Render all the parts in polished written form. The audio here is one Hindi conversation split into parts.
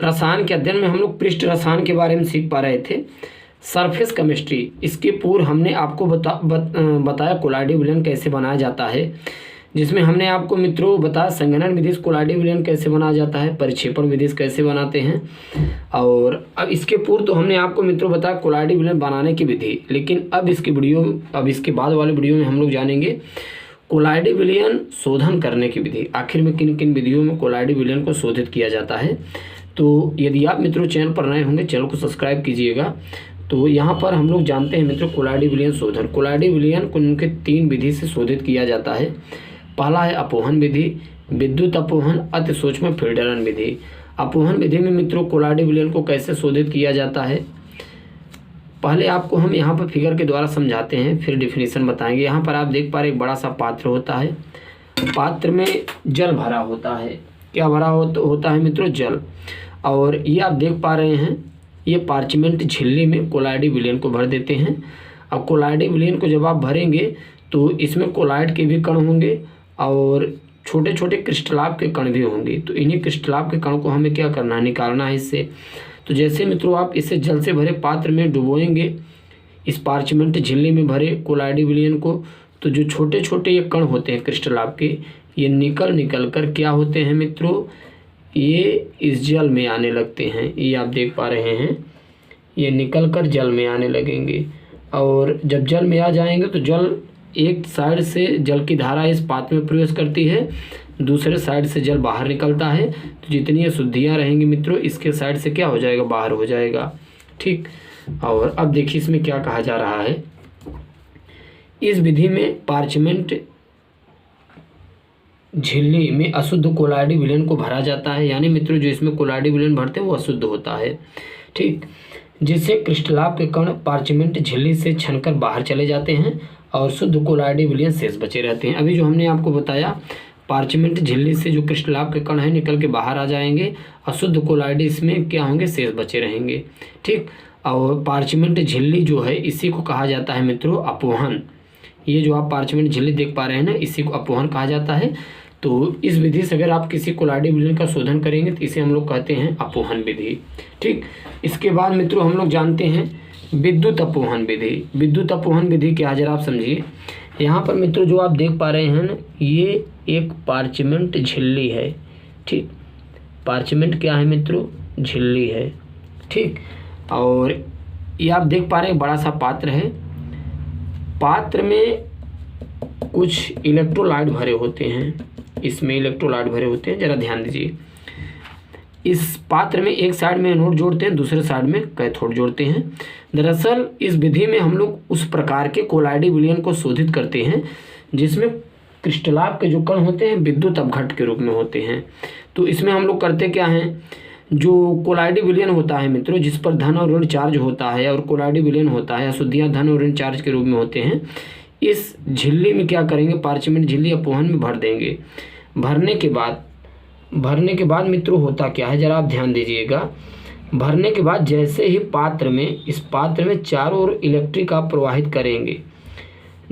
रसायन के अध्ययन में हम लोग पृष्ठ रसायन के बारे में सीख पा रहे थे। सरफेस केमिस्ट्री, इसके पूर्व हमने आपको बताया कोलाइडल विलयन कैसे बनाया जाता है, जिसमें हमने आपको मित्रों बताया संघनन विधि से कोलाइडल विलयन कैसे बनाया जाता है, परिक्षेपण विधि से कैसे बनाते हैं। और अब इसके पूर्व तो हमने आपको मित्रों बताया कोलाइडल विलयन बनाने की विधि, लेकिन अब इसके बाद वाले वीडियो में हम लोग जानेंगे कोलाइडल विलयन शोधन करने की विधि। आखिर में किन किन विधियों में कोलाइडल विलयन को शोधित किया जाता है। तो यदि आप मित्रों चैनल पर नए होंगे, चैनल को सब्सक्राइब कीजिएगा। तो यहाँ पर हम लोग जानते हैं मित्रों कोलाइडल विलयन शोधन। कोलाइडल विलयन को उनके 3 विधि से शोधित किया जाता है। पहला है अपोहन विधि, विद्युत अपोहन, अति सूक्ष्म फिल्टरन विधि। अपोहन विधि में मित्रों कोलाइडल विलयन को कैसे शोधित किया जाता है, पहले आपको हम यहाँ पर फिगर के द्वारा समझाते हैं, फिर डिफिनीशन बताएंगे। यहाँ पर आप देख पा रहे एक बड़ा सा पात्र होता है, पात्र में जल भरा होता है। क्या भरा होता है मित्रों? जल। और ये आप देख पा रहे हैं, ये पार्चमेंट झिल्ली में कोलाइडल विलयन को भर देते हैं। अब कोलाइडल विलयन को जब आप भरेंगे तो इसमें कोलाइड के भी कण होंगे और छोटे छोटे क्रिस्टलाभ के कण भी होंगे। तो इन्हीं क्रिस्टलाभ के कण को हमें क्या करना है? निकालना है इससे। तो जैसे मित्रों आप इसे जल से भरे पात्र में डुबोएंगे, इस पार्चमेंट झिल्ली में भरे कोलाइडल विलयन को, तो जो छोटे छोटे ये कण होते हैं क्रिस्टलाभ के, ये निकल कर क्या होते हैं मित्रों? ये इस जल में आने लगते हैं। ये आप देख पा रहे हैं, ये निकल कर जल में आने लगेंगे। और जब जल में आ जाएंगे तो जल एक साइड से जल की धारा इस पात्र में प्रवेश करती है, दूसरे साइड से जल बाहर निकलता है। तो जितनी अशुद्धियाँ रहेंगी मित्रों, इसके साइड से क्या हो जाएगा? बाहर हो जाएगा। ठीक। और अब देखिए इसमें क्या कहा जा रहा है। इस विधि में पार्चमेंट झिल्ली में अशुद्ध कोलाइडल विलयन को भरा जाता है, यानी मित्रों जो इसमें कोलाइडल विलयन भरते हैं वो अशुद्ध होता है। ठीक। जिससे क्रिस्टलाभ के कण पार्चमेंट झिल्ली से छनकर बाहर चले जाते हैं और शुद्ध कोलाइडल विलयन शेष बचे रहते हैं। अभी जो हमने आपको बताया, पार्चमेंट झिल्ली से जो क्रिस्टलाभ के कण हैं निकल के बाहर आ जाएंगे, अशुद्ध कोलाइडल इसमें क्या होंगे? शेष बचे रहेंगे। ठीक। और पार्चमेंट झिल्ली जो है इसी को कहा जाता है मित्रों अपोहन। ये जो आप पार्चमेंट झिल्ली देख पा रहे हैं ना, इसी को अपोहन कहा जाता है। तो इस विधि से अगर आप किसी कोलाइडल विलयन का शोधन करेंगे तो इसे हम लोग कहते हैं अपोहन विधि। ठीक। इसके बाद मित्रों हम लोग जानते हैं विद्युत अपोहन विधि। विद्युत अपोहन विधि क्या है जरा आप समझिए। यहाँ पर मित्रों जो आप देख पा रहे हैं ना, ये एक पार्चमेंट झिल्ली है। ठीक। पार्चमेंट क्या है मित्रों? झिल्ली है। ठीक। और ये आप देख पा रहे हैं बड़ा सा पात्र है, पात्र में कुछ इलेक्ट्रोलाइट भरे होते हैं, इसमें इलेक्ट्रोलाइट भरे होते हैं। जरा ध्यान दीजिए, इस पात्र में एक साइड में एनोड जोड़ते हैं, दूसरे साइड में कैथोड जोड़ते हैं। दरअसल इस विधि में हम लोग उस प्रकार के कोलाइडल विलयन को शोधित करते हैं जिसमें क्रिस्टलाभ के जो कण होते हैं विद्युत अपघट्ट के रूप में होते हैं। तो इसमें हम लोग करते क्या हैं, जो कोलाइडल विलयन होता है मित्रों जिस पर धन और ऋण चार्ज होता है, और कोलाइडल विलयन होता है अशुद्धियाँ धन और ऋण चार्ज के रूप में होते हैं, इस झिल्ली में क्या करेंगे? पार्चमेंट झिल्ली अपोहन में भर देंगे। भरने के बाद मित्रों होता क्या है, जरा आप ध्यान दीजिएगा। भरने के बाद जैसे ही इस पात्र में चारों ओर इलेक्ट्रिक आप प्रवाहित करेंगे,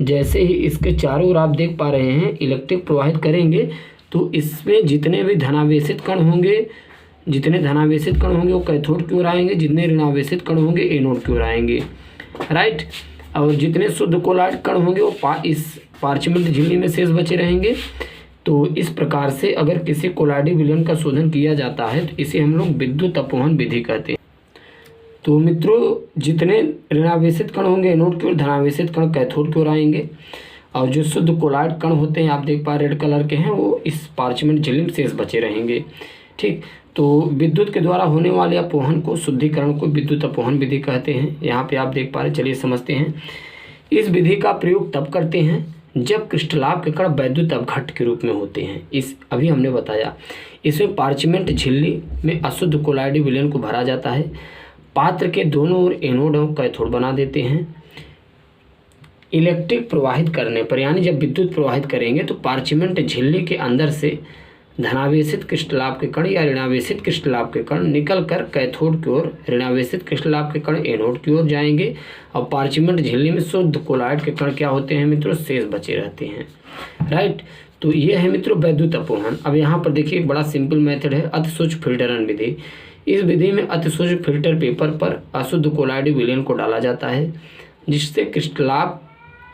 जैसे ही इसके चारों ओर आप देख पा रहे हैं इलेक्ट्रिक प्रवाहित करेंगे, तो इसमें जितने भी धनावेशित कण होंगे वो कैथोड की ओर आएंगे, जितने ऋणावेशित कण होंगे एनोड की ओर आएंगे। राइट। और जितने शुद्ध कोलाइड कण होंगे वो इस पार्चमेंट झिल्ली में शेष बचे रहेंगे। तो इस प्रकार से अगर किसी कोलाइडल विलयन का शोधन किया जाता है तो इसे हम लोग विद्युत अपोहन विधि कहते हैं। तो मित्रों जितने ऋणावेशित कण होंगे एनोड की ओर, धनावेशित कण कैथोड की ओर आएंगे, और जो शुद्ध कोलाइड कण होते हैं आप देख पा रेड कलर के हैं, वो इस पार्चमेंट झिल्ली में शेष बचे रहेंगे। ठीक। तो विद्युत के द्वारा होने वाले अपोहन को, शुद्धिकरण को विद्युत अपोहन विधि कहते हैं। यहाँ पे आप देख पा रहे हैं, चलिए समझते हैं। इस विधि का प्रयोग तब करते हैं जब क्रिस्टलाभ के कण वैद्युत अपघट्ट के रूप में होते हैं। अभी हमने बताया इसमें पार्चमेंट झिल्ली में अशुद्ध कोलाइडल विलयन को भरा जाता है, पात्र के दोनों ओर एनोड और कैथोड बना देते हैं। इलेक्ट्रिक प्रवाहित करने पर, यानी जब विद्युत प्रवाहित करेंगे तो पार्चमेंट झिल्ली के अंदर से धनावेशित क्रिस्टलाभ के कण या ऋणावेशित क्रिस्टलाभ के कण निकल कर कैथोड की ओर, ऋणावेशित क्रिस्टलाभ के कण एनोड की ओर जाएंगे, और पार्चमेंट झिल्ली में शुद्ध कोलाइड के कण क्या होते हैं मित्रों? शेष बचे रहते हैं। राइट। तो ये है मित्रों वैद्युत अपोहन। अब यहाँ पर देखिए एक बड़ा सिंपल मेथड है, अति सूक्ष्म फिल्टरन विधि। इस विधि में अतिशुष्क फिल्टर पेपर पर अशुद्ध कोलाइड विलयन को डाला जाता है, जिससे क्रिस्टलाप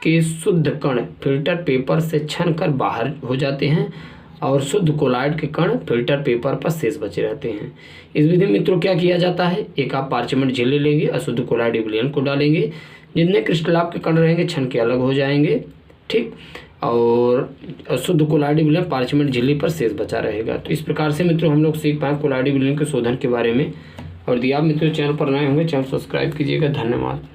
के शुद्ध कण फिल्टर पेपर से छन कर बाहर हो जाते हैं और शुद्ध कोलाइड के कण फिल्टर पेपर पर शेष बचे रहते हैं। इस विधि में मित्रों क्या किया जाता है, एक आप पार्चमेंट झिल्ली लेंगे, अशुद्ध कोलाइड विलयन को डालेंगे, जितने क्रिस्टलाप के कण रहेंगे छन के अलग हो जाएंगे, ठीक, और शुद्ध कोलाइड विलयन पार्चमेंट झिल्ली पर शेष बचा रहेगा। तो इस प्रकार से मित्रों हम लोग सीख पाए कोलाइड विलयन के शोधन के बारे में। और यदि आप मित्रों चैनल पर नए होंगे, चैनल सब्सक्राइब कीजिएगा। धन्यवाद।